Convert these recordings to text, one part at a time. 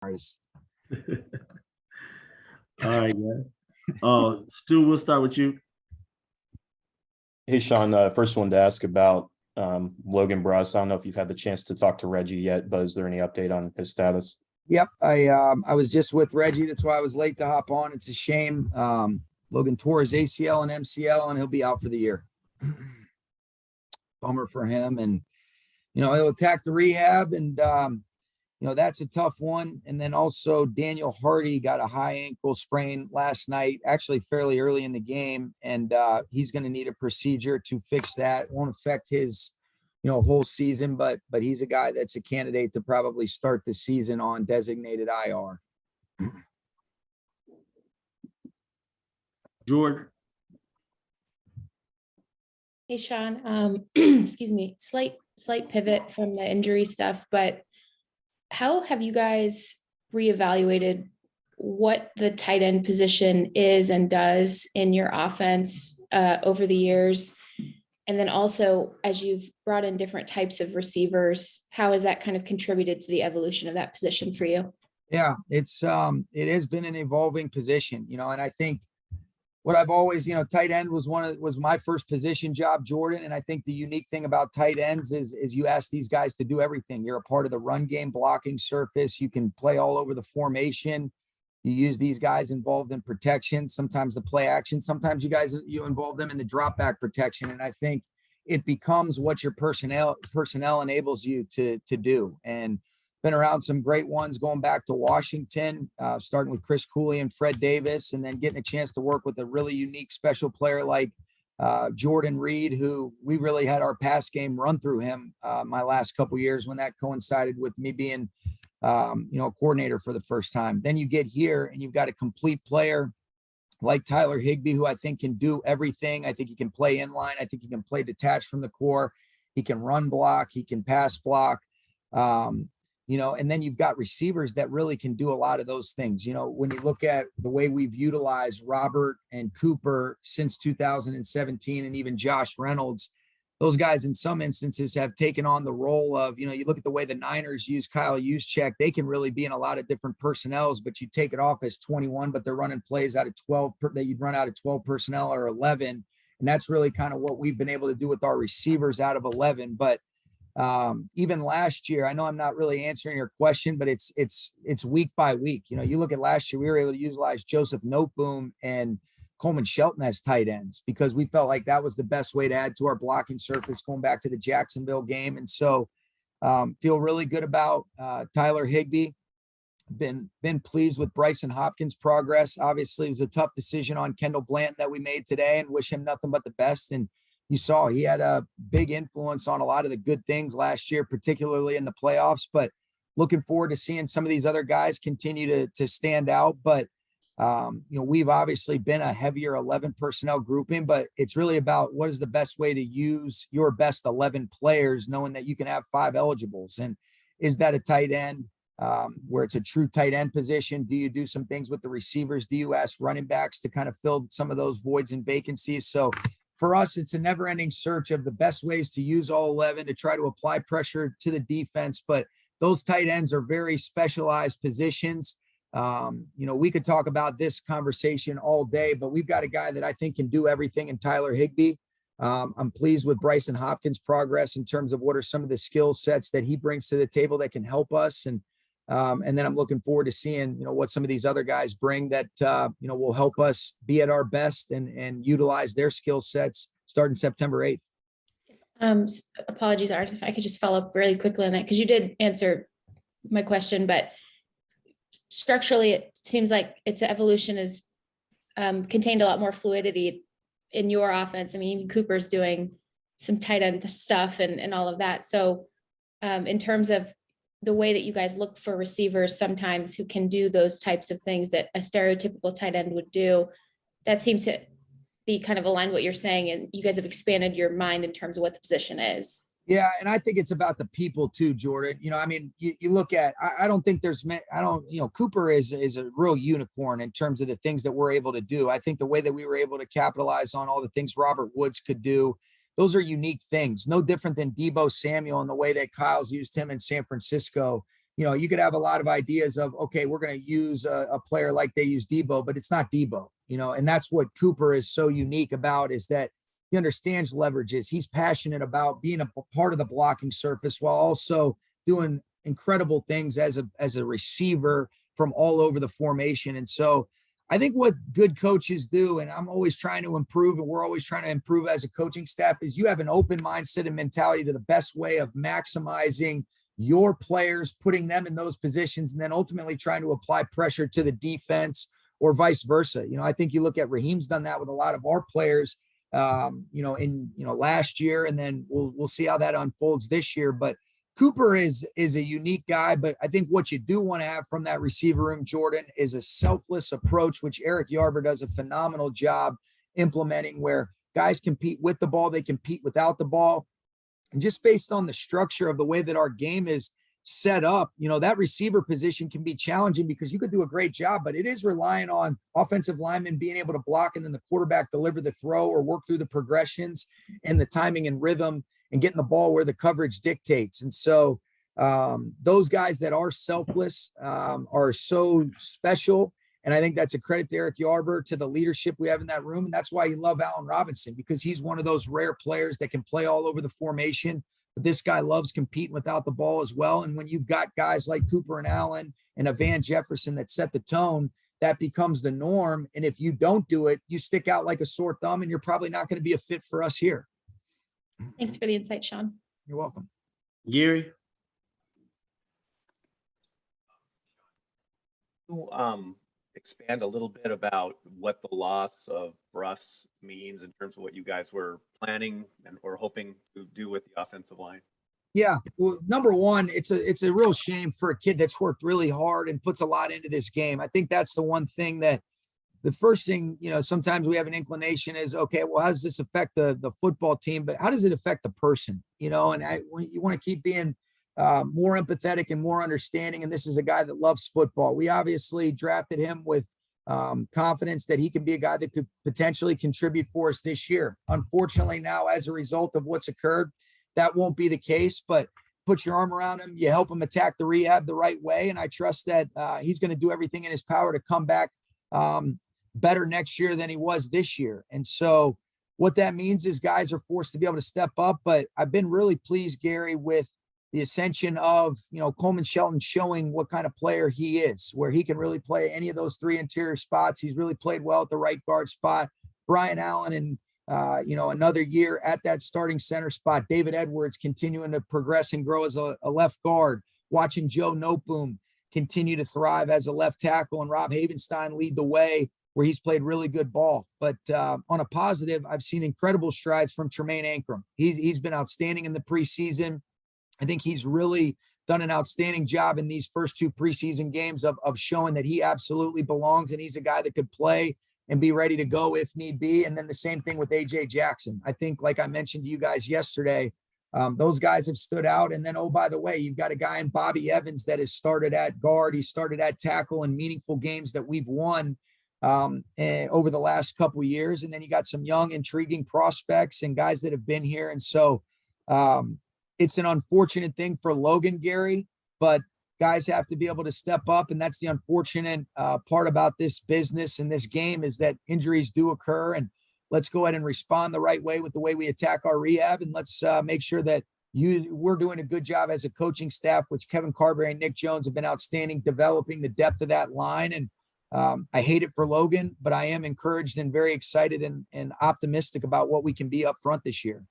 Artists. All right, man. Stu, we'll start with you. Hey, Sean, first one to ask about Logan Bruss. I don't know if you've had the chance to talk to Reggie yet, but is there any update on his status? Yep, I was just with Reggie. That's why I was late to hop on. It's a shame. Logan tore his ACL and MCL, and he'll be out for the year. Bummer for him. And, he'll attack the rehab, and, that's a tough one. And then also Daniel Hardy got a high ankle sprain last night, actually fairly early in the game. And he's going to need a procedure to fix that. It won't affect his, whole season, but he's a guy that's a candidate to probably start the season on designated IR. Jordan. Hey, Sean, excuse me, slight pivot from the injury stuff, but how have you guys reevaluated what the tight end position is and does in your offense over the years? And then also, as you've brought in different types of receivers, how has that kind of contributed to the evolution of that position for you? Yeah, it has been an evolving position, and I think what I've always, tight end was my first position job, Jordan. And I think the unique thing about tight ends is you ask these guys to do everything. You're a part of the run game blocking surface. You can play all over the formation. You use these guys involved in protection, sometimes the play action, sometimes you involve them in the drop back protection. And I think it becomes what your personnel enables you to do. And been around some great ones going back to Washington, starting with Chris Cooley and Fred Davis, and then getting a chance to work with a really unique special player like Jordan Reed, who we really had our pass game run through him my last couple years when that coincided with me being a coordinator for the first time. Then you get here and you've got a complete player like Tyler Higbee, who I think can do everything. I think he can play inline. I think he can play detached from the core. He can run block. He can pass block. And then you've got receivers that really can do a lot of those things. When you look at the way we've utilized Robert and Cooper since 2017, and even Josh Reynolds, those guys in some instances have taken on the role of, you look at the way the Niners use Kyle Juszczyk, they can really be in a lot of different personnels, but you take it off as 21, but they're running plays out of 12 that you'd run out of 12 personnel or 11. And that's really kind of what we've been able to do with our receivers out of 11. But even last year, I know I'm not really answering your question, but it's week by week. You look at last year, we were able to utilize Joseph Noteboom and Coleman Shelton as tight ends because we felt like that was the best way to add to our blocking surface going back to the Jacksonville game. And so feel really good about Tyler Higbee. Been pleased with Bryson Hopkins' progress. Obviously, it was a tough decision on Kendall Blanton that we made today, and wish him nothing but the best. And you saw he had a big influence on a lot of the good things last year, particularly in the playoffs. But looking forward to seeing some of these other guys continue to stand out. But we've obviously been a heavier 11 personnel grouping, but it's really about what is the best way to use your best 11 players, knowing that you can have 5 eligibles. And is that a tight end where it's a true tight end position? Do you do some things with the receivers? Do you ask running backs to kind of fill some of those voids and vacancies? So for us, it's a never ending search of the best ways to use all 11 to try to apply pressure to the defense. But those tight ends are very specialized positions. We could talk about this conversation all day, but we've got a guy that I think can do everything in Tyler Higbee. I'm pleased with Bryson Hopkins' progress in terms of what are some of the skill sets that he brings to the table that can help us. And then I'm looking forward to seeing, what some of these other guys bring that, will help us be at our best and utilize their skill sets starting September 8th. Apologies, Art, if I could just follow up really quickly on that, because you did answer my question, but structurally, it seems like its evolution has contained a lot more fluidity in your offense. I mean, even Cooper's doing some tight end stuff and all of that. So in terms of the way that you guys look for receivers sometimes who can do those types of things that a stereotypical tight end would do, that seems to be kind of aligned with what you're saying. And you guys have expanded your mind in terms of what the position is. Yeah. And I think it's about the people too, Jordan. You look at, I don't think Cooper is a real unicorn in terms of the things that we're able to do. I think the way that we were able to capitalize on all the things Robert Woods could do, those are unique things, no different than Deebo Samuel and the way that Kyle's used him in San Francisco. you could have a lot of ideas of, okay, we're going to use a player like they use Debo, but it's not Debo, and that's what Cooper is so unique about, is that he understands leverages. He's passionate about being a part of the blocking surface while also doing incredible things as a receiver from all over the formation. And so I think what good coaches do, and I'm always trying to improve, and we're always trying to improve as a coaching staff, is you have an open mindset and mentality to the best way of maximizing your players, putting them in those positions, and then ultimately trying to apply pressure to the defense or vice versa. I think you look at Raheem's done that with a lot of our players, last year, and then we'll see how that unfolds this year. But Cooper is a unique guy, but I think what you do want to have from that receiver room, Jordan, is a selfless approach, which Eric Yarber does a phenomenal job implementing, where guys compete with the ball, they compete without the ball. And just based on the structure of the way that our game is set up, that receiver position can be challenging because you could do a great job, but it is relying on offensive linemen being able to block, and then the quarterback deliver the throw or work through the progressions and the timing and rhythm and getting the ball where the coverage dictates. And so those guys that are selfless are so special. And I think that's a credit to Eric Yarber, to the leadership we have in that room. And that's why you love Allen Robinson, because he's one of those rare players that can play all over the formation. But this guy loves competing without the ball as well. And when you've got guys like Cooper and Allen and a Van Jefferson that set the tone, that becomes the norm. And if you don't do it, you stick out like a sore thumb, and you're probably not going to be a fit for us here. Thanks for the insight, Sean. You're welcome. Gary? Expand a little bit about what the loss of Bruss means in terms of what you guys were planning and were hoping to do with the offensive line? Yeah, well, number one, it's a real shame for a kid that's worked really hard and puts a lot into this game. I think that's the one thing that the first thing, sometimes we have an inclination is, okay, well, how does this affect the football team? But how does it affect the person? And you want to keep being more empathetic and more understanding. And this is a guy that loves football. We obviously drafted him with confidence that he can be a guy that could potentially contribute for us this year. Unfortunately, now, as a result of what's occurred, that won't be the case, but put your arm around him. You help him attack the rehab the right way. And I trust that he's going to do everything in his power to come back better next year than he was this year. And so what that means is guys are forced to be able to step up. But I've been really pleased, Gary, with the ascension of, Coleman Shelton showing what kind of player he is, where he can really play any of those three interior spots. He's really played well at the right guard spot. Brian Allen and, another year at that starting center spot. David Edwards continuing to progress and grow as a left guard. Watching Joe Noteboom continue to thrive as a left tackle, and Rob Havenstein lead the way, where he's played really good ball. But on a positive, I've seen incredible strides from Tremaine Ankrum. He's been outstanding in the preseason. I think he's really done an outstanding job in these first two preseason games of showing that he absolutely belongs, and he's a guy that could play and be ready to go if need be. And then the same thing with AJ Jackson. I think, like I mentioned to you guys yesterday, those guys have stood out. And then, oh, by the way, you've got a guy in Bobby Evans that has started at guard. He started at tackle in meaningful games that we've won over the last couple of years. And then you got some young, intriguing prospects and guys that have been here. And so it's an unfortunate thing for Logan, Gary, but guys have to be able to step up. And that's the unfortunate part about this business and this game, is that injuries do occur. And let's go ahead and respond the right way with the way we attack our rehab. And let's make sure that we're doing a good job as a coaching staff, which Kevin Carberry and Nick Jones have been outstanding, developing the depth of that line. And I hate it for Logan, but I am encouraged and very excited and optimistic about what we can be up front this year.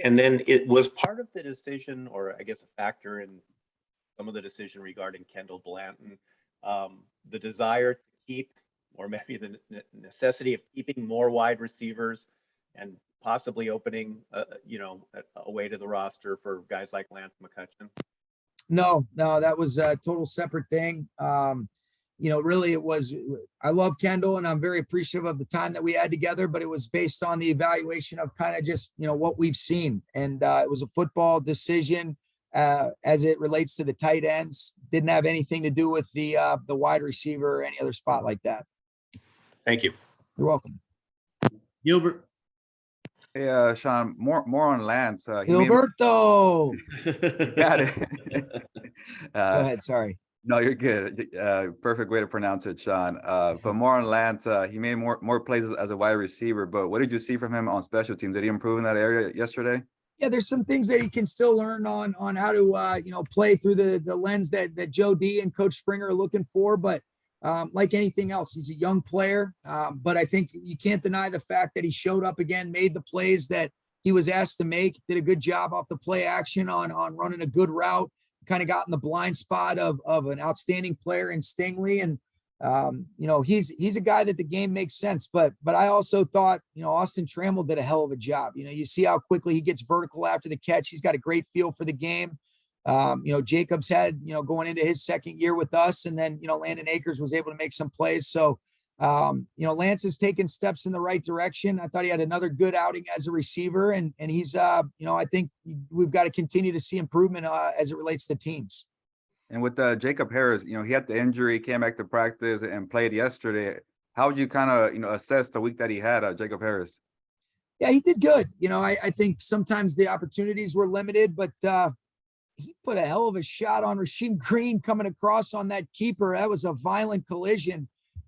And then it was part of the decision, or I guess a factor in some of the decision regarding Kendall Blanton, the desire to keep, or maybe the necessity of keeping more wide receivers and possibly opening, a way to the roster for guys like Lance McCutcheon? No, that was a total separate thing. Really it was, I love Kendall and I'm very appreciative of the time that we had together, but it was based on the evaluation of kind of just, what we've seen. And it was a football decision as it relates to the tight ends. Didn't have anything to do with the wide receiver or any other spot like that. Thank you. You're welcome. Gilbert? Hey, Sean, more on Lance. He made Gilberto. got it. Go ahead. Sorry. No, you're good. Perfect way to pronounce it, Sean. But more on Lance. He made more plays as a wide receiver. But what did you see from him on special teams? Did he improve in that area yesterday? Yeah, there's some things that he can still learn on how to play through the lens that Joe D and Coach Springer are looking for. But like anything else, he's a young player. But I think you can't deny the fact that he showed up again, made the plays that he was asked to make, did a good job off the play action on running a good route, kind of got in the blind spot of an outstanding player in Stingley. And he's a guy that the game makes sense. But I also thought, Austin Trammell did a hell of a job. You see how quickly he gets vertical after the catch. He's got a great feel for the game. Jacobs had, going into his second year with us, and then, Landon Akers was able to make some plays. So, Lance has taken steps in the right direction. I thought he had another good outing as a receiver, and he's, I think we've got to continue to see improvement as it relates to teams. And with Jacob Harris, he had the injury, came back to practice and played yesterday. How would you kind of, assess the week that he had, Jacob Harris? Yeah, he did good. I think sometimes the opportunities were limited, but he put a hell of a shot on Rasheem Green coming across on that keeper. That was a violent collision.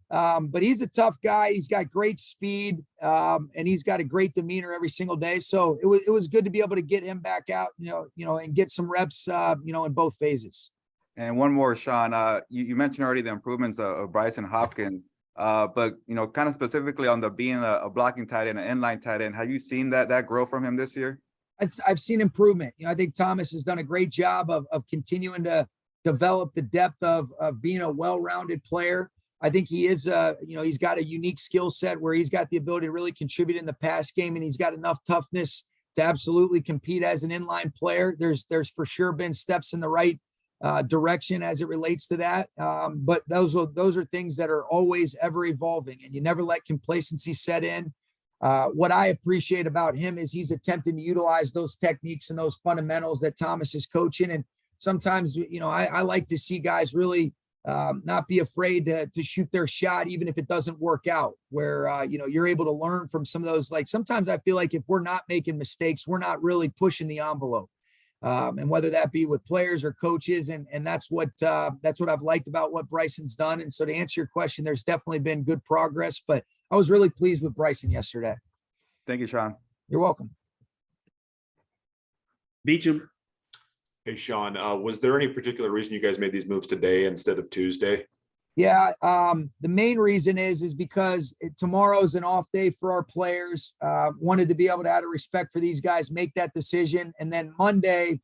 But he's a tough guy. He's got great speed, and he's got a great demeanor every single day. So it was good to be able to get him back out, and get some reps, in both phases. And one more, Sean, you mentioned already the improvements of Bryson Hopkins, but, kind of specifically on the being a blocking tight end, an inline tight end, have you seen that grow from him this year? I've seen improvement. I think Thomas has done a great job of continuing to develop the depth of being a well-rounded player. I think he is, he's got a unique skill set where he's got the ability to really contribute in the pass game, and he's got enough toughness to absolutely compete as an inline player. There's for sure been steps in the right direction as it relates to that. But those are things that are always ever evolving, and you never let complacency set in. What I appreciate about him is he's attempting to utilize those techniques and those fundamentals that Thomas is coaching. And sometimes, I like to see guys really not be afraid to shoot their shot, even if it doesn't work out, where, you're able to learn from some of those. Like, sometimes I feel like if we're not making mistakes, we're not really pushing the envelope. And whether that be with players or coaches, and that's what I've liked about what Bryson's done. And so to answer your question, there's definitely been good progress, but I was really pleased with Bryson yesterday. Thank you, Sean. You're welcome. Beecham. Hey, Sean, was there any particular reason you guys made these moves today instead of Tuesday? Yeah, the main reason is because tomorrow's an off day for our players. Wanted to be able to, out of respect for these guys, make that decision. And then Monday,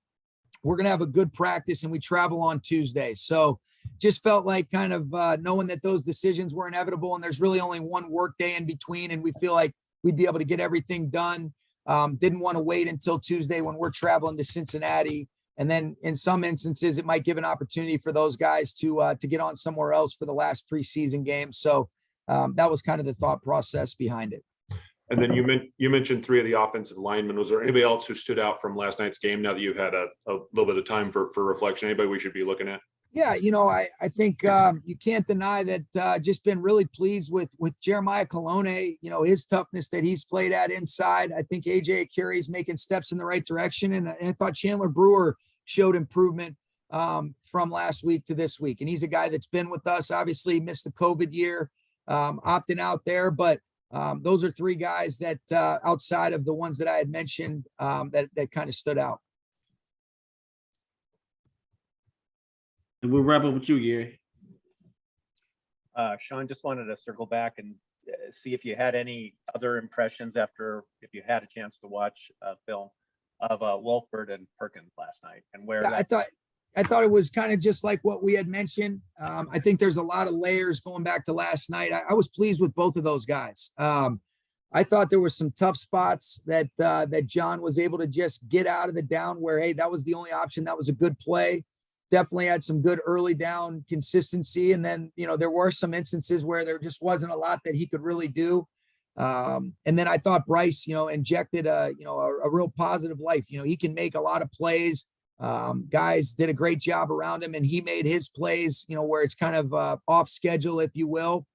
we're going to have a good practice, and we travel on Tuesday. So just felt like kind of knowing that those decisions were inevitable, and there's really only one work day in between, and we feel like we'd be able to get everything done. Didn't want to wait until Tuesday when we're traveling to Cincinnati. And then in some instances, it might give an opportunity for those guys to get on somewhere else for the last preseason game. So that was kind of the thought process behind it. And then you mentioned 3 of the offensive linemen. Was there anybody else who stood out from last night's game now that you've had a little bit of time for reflection? Anybody we should be looking at? Yeah, I think you can't deny that just been really pleased with Jeremiah Colonna, his toughness that he's played at inside. I think AJ Akiri's making steps in the right direction. And I thought Chandler Brewer showed improvement from last week to this week. And he's a guy that's been with us, obviously missed the COVID year, opting out there. But those are 3 guys that outside of the ones that I had mentioned that kind of stood out. And we'll wrap up with you, Gary. Sean, just wanted to circle back and see if you had any other impressions if you had a chance to watch film of Wolford and Perkins last night, and where I thought it was kind of just like what we had mentioned. I think there's a lot of layers going back to last night. I was pleased with both of those guys. I thought there were some tough spots that John was able to just get out of the down where, hey, that was the only option. That was a good play. Definitely had some good early down consistency. And then, there were some instances where there just wasn't a lot that he could really do. And then I thought Bryce, injected a real positive life. He can make a lot of plays. Guys did a great job around him, and he made his plays, where it's kind of off schedule, if you will.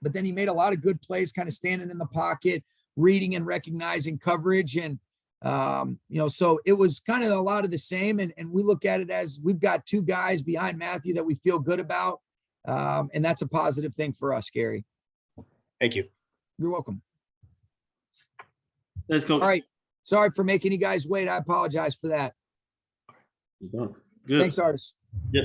But then he made a lot of good plays, kind of standing in the pocket, reading and recognizing coverage. And, so it was kind of a lot of the same. And we look at it as we've got 2 guys behind Matthew that we feel good about. And that's a positive thing for us, Gary. Thank you. You're welcome. Let's go. All right. Sorry for making you guys wait. I apologize for that. Good. Thanks, Artis. Yep.